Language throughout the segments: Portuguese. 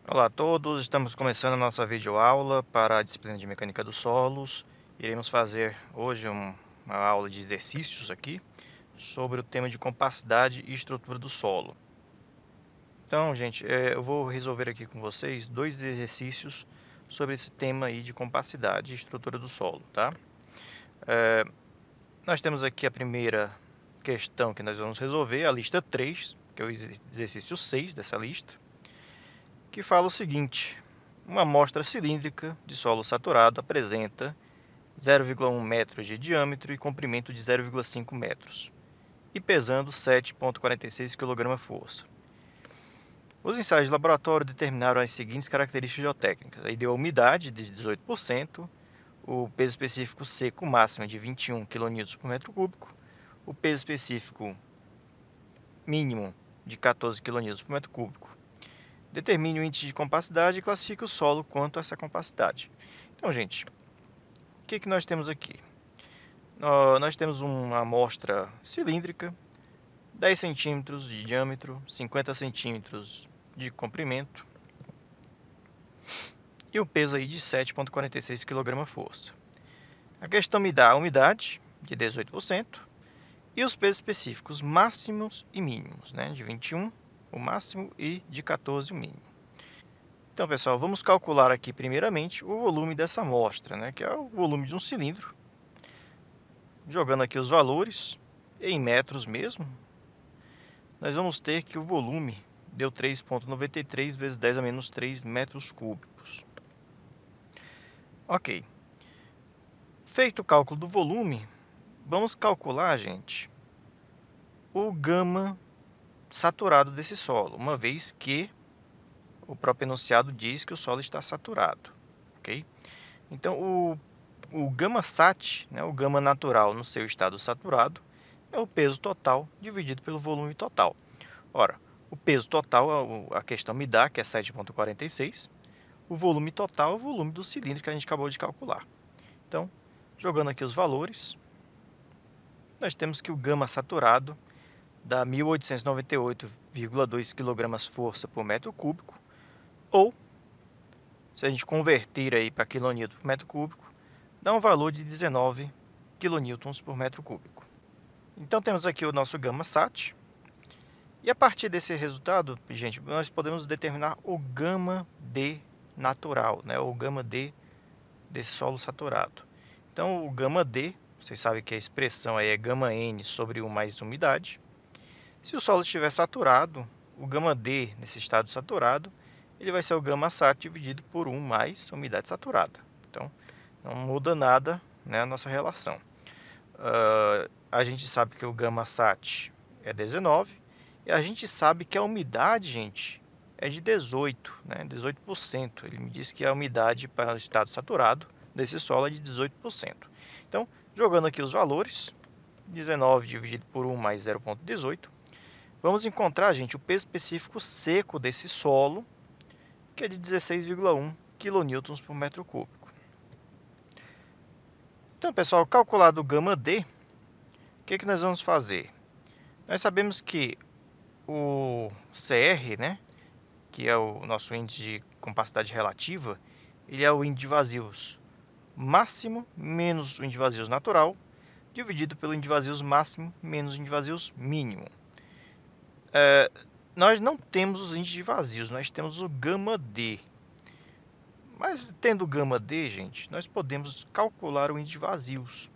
Olá a todos, estamos começando a nossa videoaula para a disciplina de Mecânica dos Solos. Iremos fazer hoje uma aula de exercícios aqui sobre o tema de compacidade e estrutura do solo. Então, gente, eu vou resolver aqui com vocês dois exercícios sobre esse tema aí de compacidade e estrutura do solo, tá? Nós temos aqui a primeira questão que nós vamos resolver, a lista 3, que é o exercício 6 dessa lista, que fala o seguinte: uma amostra cilíndrica de solo saturado apresenta 0,1 metros de diâmetro e comprimento de 0,5 metros, e pesando 7,46 kg-força. Os ensaios de laboratório determinaram as seguintes características geotécnicas. Aí deu a umidade de 18%, o peso específico seco máximo de 21 kN por metro cúbico, o peso específico mínimo de 14 kN por metro cúbico. Determine o índice de compacidade e classifique o solo quanto a essa compacidade. Então, gente, o que nós temos aqui? Nós temos uma amostra cilíndrica, 10 centímetros de diâmetro, 50 centímetros de comprimento e o peso aí de 7,46 kg-força. A questão me dá a umidade de 18% e os pesos específicos máximos e mínimos, né? De 21 o máximo e de 14 o mínimo. Então, pessoal, vamos calcular aqui primeiramente o volume dessa amostra, né? Que é o volume de um cilindro. Jogando aqui os valores em metros mesmo, nós vamos ter que o volume deu 3,93 vezes 10 a menos 3 metros cúbicos. Ok. Feito o cálculo do volume, vamos calcular, gente, o gama saturado desse solo, uma vez que o próprio enunciado diz que o solo está saturado. Ok? Então, o gama sat, né, o gama natural no seu estado saturado, é o peso total dividido pelo volume total. Ora, o peso total, a questão me dá, que é 7,46. O volume total é o volume do cilindro que a gente acabou de calcular. Então, jogando aqui os valores, nós temos que o gama saturado dá 1.898,2 kg-força por metro cúbico, ou, se a gente converter aí para kN por metro cúbico, dá um valor de 19 kN por metro cúbico. Então, temos aqui o nosso gama sat. E a partir desse resultado, gente, nós podemos determinar o gama D natural, né? O gama D desse solo saturado. Então, o gama D, vocês sabem que a expressão aí é gama N sobre 1 mais umidade. Se o solo estiver saturado, o gama D nesse estado saturado, ele vai ser o gama sat dividido por 1 mais umidade saturada. Então, não muda nada, né, a nossa relação. A gente sabe que o gama sat é 19 e a gente sabe que a umidade, gente, é de 18, né? 18%. Ele me disse que a umidade para o estado saturado desse solo é de 18%. Então, jogando aqui os valores, 19 dividido por 1 mais 0,18, vamos encontrar, gente, o peso específico seco desse solo, que é de 16,1 kN por metro cúbico. Então, pessoal, calculado o gama D, o que nós vamos fazer? Nós sabemos que o CR, né, que é o nosso índice de compacidade relativa, ele é o índice de vazios máximo menos o índice de vazios natural, dividido pelo índice de vazios máximo menos o índice de vazios mínimo. Nós não temos os índices de vazios, nós temos o gama D. Mas tendo o gama D, gente, nós podemos calcular o índice de vazios.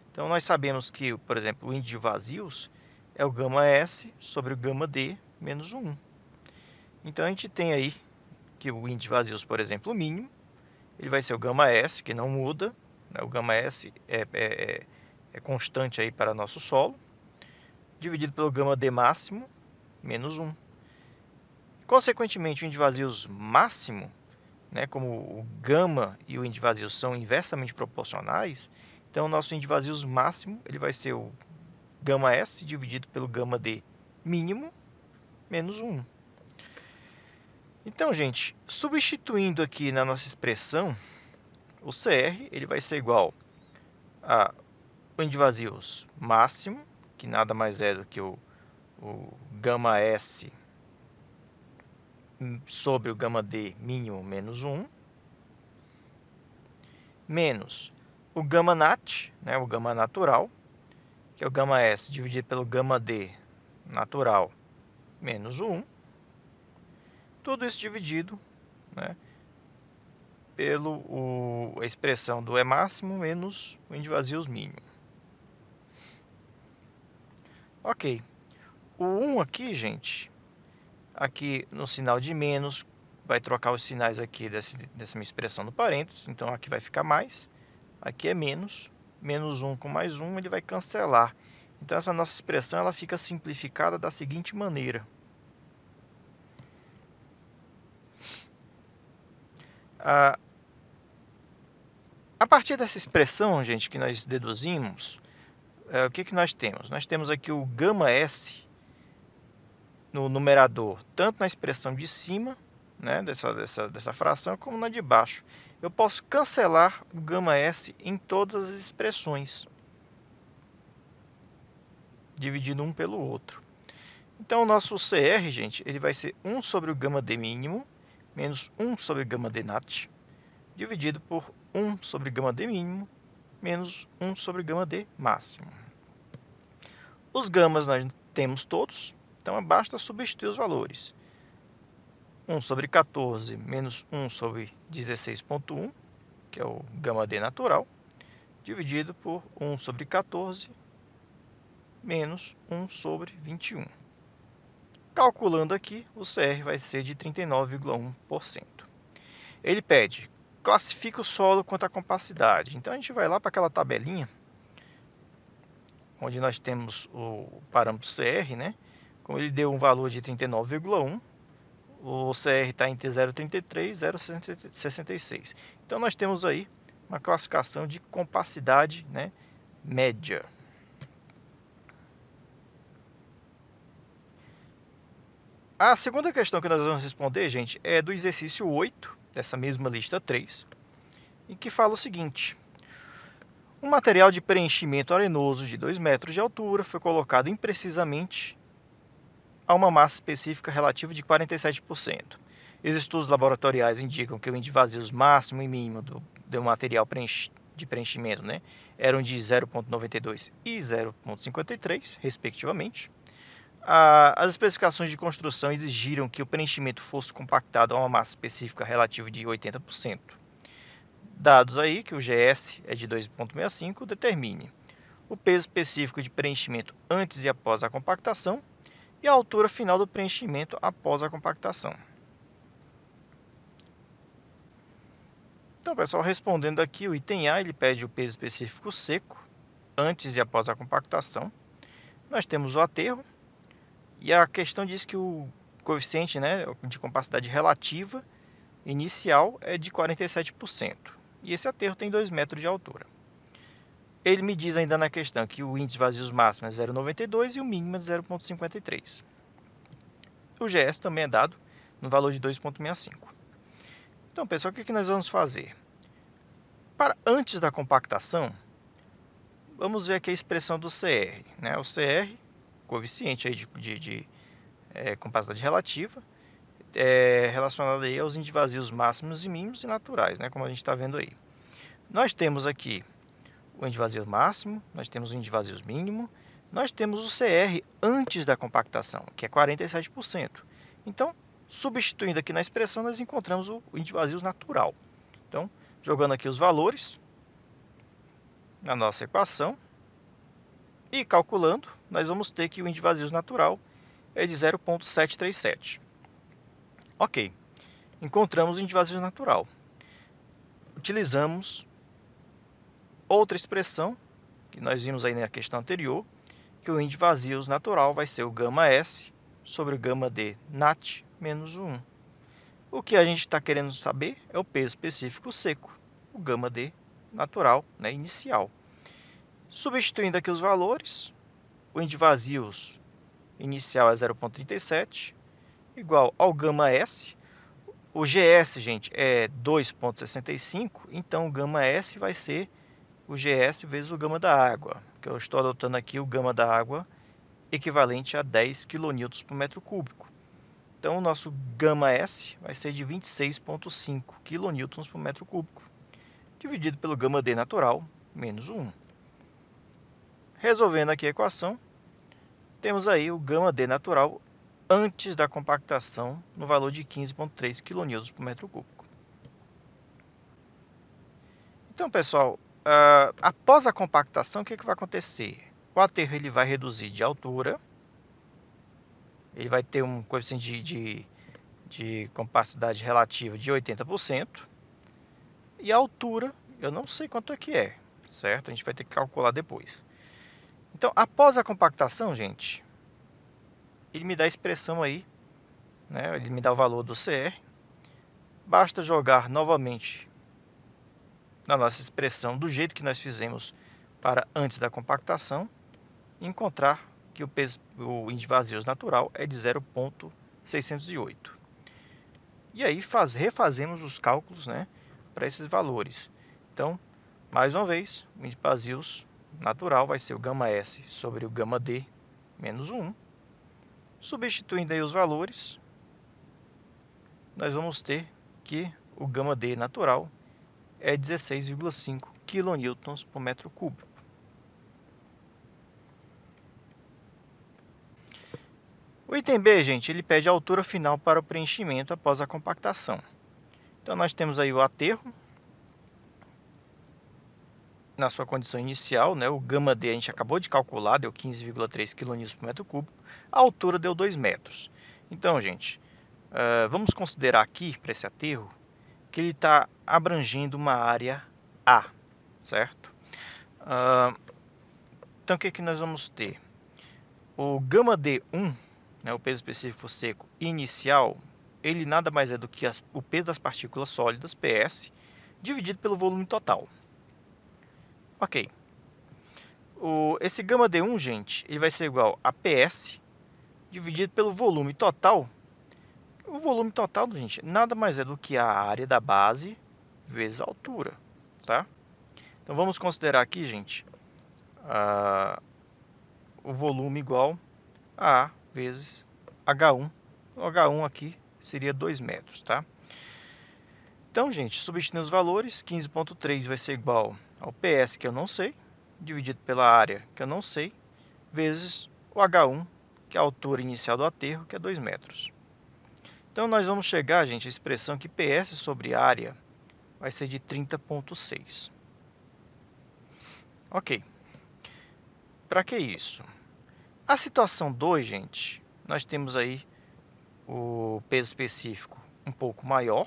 Então, nós sabemos que, por exemplo, o índice de vazios é o gama S sobre o gama D menos o 1. Então, a gente tem aí que o índice de vazios, por exemplo, o mínimo, ele vai ser o gama S, que não muda, né? O gama S é constante aí para nosso solo, dividido pelo gama D máximo, menos 1. Consequentemente, o índice de vazios máximo, né, como o gama e o índice de vazios são inversamente proporcionais, então o nosso índice de vazios máximo ele vai ser o gama S dividido pelo gama D mínimo, menos 1. Então, gente, substituindo aqui na nossa expressão, o CR ele vai ser igual a o índice de vazios máximo, que nada mais é do que o gama S sobre o gama D mínimo menos 1, menos o gama nat, né, o gama natural, que é o gama S dividido pelo gama D natural menos 1, tudo isso dividido, né, a expressão do E máximo menos o Indivazios mínimo. Ok. O 1 aqui, gente, aqui no sinal de menos, vai trocar os sinais aqui dessa minha expressão no parênteses, então aqui vai ficar mais, aqui é menos, menos 1 com mais 1, ele vai cancelar. Então essa nossa expressão ela fica simplificada da seguinte maneira. A partir dessa expressão, gente, que nós deduzimos, o que nós temos? Nós temos aqui o gama S no numerador, tanto na expressão de cima, né, dessa fração, como na de baixo. Eu posso cancelar o gama S em todas as expressões, dividindo um pelo outro. Então, o nosso CR, gente, ele vai ser 1 sobre o gama D mínimo, menos 1 sobre o gama D nat, dividido por 1 sobre o gama D mínimo, menos 1 sobre o gama D máximo. Os gamas nós temos todos, então basta substituir os valores. 1 sobre 14 menos 1 sobre 16,1, que é o gama D natural, dividido por 1 sobre 14 menos 1 sobre 21. Calculando aqui, o CR vai ser de 39,1%. Ele pede, classifica o solo quanto à compacidade. Então a gente vai lá para aquela tabelinha, onde nós temos o parâmetro CR, né? Como ele deu um valor de 39,1, o CR está entre 0,33 e 0,66. Então nós temos aí uma classificação de compacidade, né, média. A segunda questão que nós vamos responder, gente, é do exercício 8, dessa mesma lista 3, em que fala o seguinte: um material de preenchimento arenoso de 2 metros de altura foi colocado imprecisamente a uma massa específica relativa de 47%. Os estudos laboratoriais indicam que o índice de vazios máximo e mínimo do material de preenchimento, né, eram de 0,92 e 0,53, respectivamente. As especificações de construção exigiram que o preenchimento fosse compactado a uma massa específica relativa de 80%. Dados aí que o GS é de 2,65, determine o peso específico de preenchimento antes e após a compactação e a altura final do preenchimento após a compactação. Então, pessoal, respondendo aqui, o item A ele pede o peso específico seco antes e após a compactação. Nós temos o aterro e a questão diz que o coeficiente, né, de compacidade relativa inicial é de 47%. E esse aterro tem 2 metros de altura. Ele me diz ainda na questão que o índice de vazios máximo é 0,92 e o mínimo é de 0,53. O GS também é dado no valor de 2,65. Então, pessoal, o que nós vamos fazer? Para antes da compactação, vamos ver aqui a expressão do CR. Né? O CR, coeficiente aí de compacidade relativa, relacionado aí aos índices de vazios máximos e mínimos e naturais, né? Como a gente está vendo aí. Nós temos aqui o índice de vazio máximo, nós temos o índice de vazios mínimo, nós temos o CR antes da compactação, que é 47%. Então, substituindo aqui na expressão, nós encontramos o índice de vazios natural. Então, jogando aqui os valores na nossa equação e calculando, nós vamos ter que o índice de vazios natural é de 0,737. Ok, encontramos o índice de vazios natural. Utilizamos outra expressão que nós vimos aí na questão anterior, que o índice de vazios natural vai ser o gama S sobre o gama D nat menos 1. O que a gente está querendo saber é o peso específico seco, o gama D natural, né, inicial. Substituindo aqui os valores, o índice de vazios inicial é 0,37, igual ao gama S. O GS, gente, é 2,65, então o gama S vai ser o GS vezes o gama da água, que eu estou adotando aqui o gama da água equivalente a 10 kN por metro cúbico. Então, o nosso γS vai ser de 26,5 kN por metro cúbico, dividido pelo γd natural, menos o 1. Resolvendo aqui a equação, temos aí o γd natural antes da compactação no valor de 15,3 kN por metro cúbico. Então, pessoal, após a compactação, o que vai acontecer? O aterro ele vai reduzir de altura, ele vai ter um coeficiente de compacidade relativa de 80%, e a altura, eu não sei quanto é que é, certo? A gente vai ter que calcular depois. Então, após a compactação, gente, ele me dá a expressão aí, né? Ele me dá o valor do CR. Basta jogar novamente na nossa expressão do jeito que nós fizemos para antes da compactação e encontrar que o índice de vazios natural é de 0,608. E aí refazemos os cálculos, né, para esses valores. Então, mais uma vez, o índice de vazios natural vai ser o γS sobre o γd menos 1. Substituindo aí os valores, nós vamos ter que o γd natural é 16,5 kN por metro cúbico. O item B, gente, ele pede a altura final para o preenchimento após a compactação. Então, nós temos aí o aterro na sua condição inicial, né? O γd a gente acabou de calcular, deu 15,3 kN por metro cúbico. A altura deu 2 metros. Então, gente, vamos considerar aqui, para esse aterro, que ele está abrangendo uma área A, certo? Então, o que nós vamos ter? O γd1, né, o peso específico seco inicial, ele nada mais é do que o peso das partículas sólidas, PS, dividido pelo volume total. Ok. Esse γd1, gente, ele vai ser igual a PS dividido pelo volume total. O volume total, gente, nada mais é do que a área da base vezes a altura, tá? Então, vamos considerar aqui, gente, o volume igual a A vezes H1. O H1 aqui seria 2 metros, tá? Então, gente, substituindo os valores, 15,3 vai ser igual ao PS, que eu não sei, dividido pela área, que eu não sei, vezes o H1, que é a altura inicial do aterro, que é 2 metros. Então, nós vamos chegar, gente, à expressão que PS sobre área vai ser de 30,6. Ok. Para que isso? A situação 2, gente, nós temos aí o peso específico um pouco maior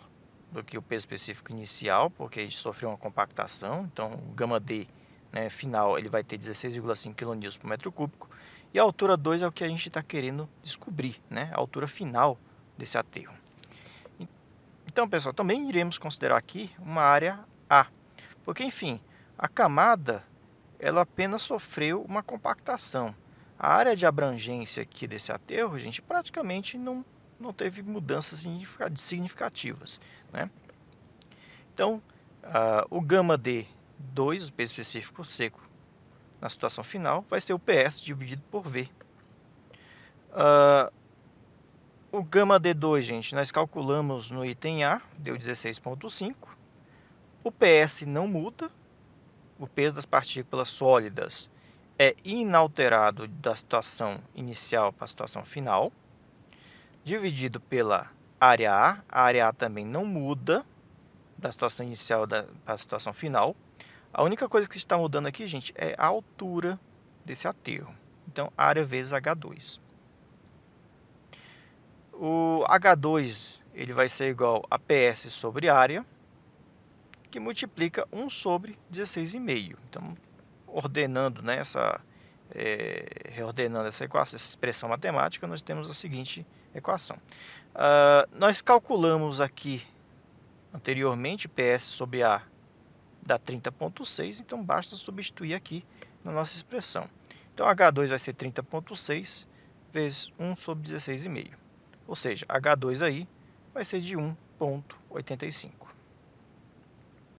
do que o peso específico inicial, porque a gente sofreu uma compactação. Então, o γd, né, final, ele vai ter 16,5 kN por metro cúbico. E a altura 2 é o que a gente está querendo descobrir, né, a altura final desse aterro. Então, pessoal, também iremos considerar aqui uma área A, porque, enfim, a camada ela apenas sofreu uma compactação. A área de abrangência aqui desse aterro, gente, praticamente não teve mudanças significativas, né? Então, o γd2, o peso específico seco, na situação final, vai ser o PS dividido por V. O γd2, gente, nós calculamos no item A, deu 16,5. O PS não muda. O peso das partículas sólidas é inalterado da situação inicial para a situação final, dividido pela área A. A área A também não muda da situação inicial para a situação final. A única coisa que está mudando aqui, gente, é a altura desse aterro. Então, área vezes H2. O H2 ele vai ser igual a PS sobre área, que multiplica 1 sobre 16,5. Então, ordenando, né, reordenando essa equação, essa expressão matemática, nós temos a seguinte equação. Nós calculamos aqui anteriormente PS sobre A dá 30,6, então basta substituir aqui na nossa expressão. Então, H2 vai ser 30,6 vezes 1 sobre 16,5. Ou seja, H2 aí vai ser de 1,85.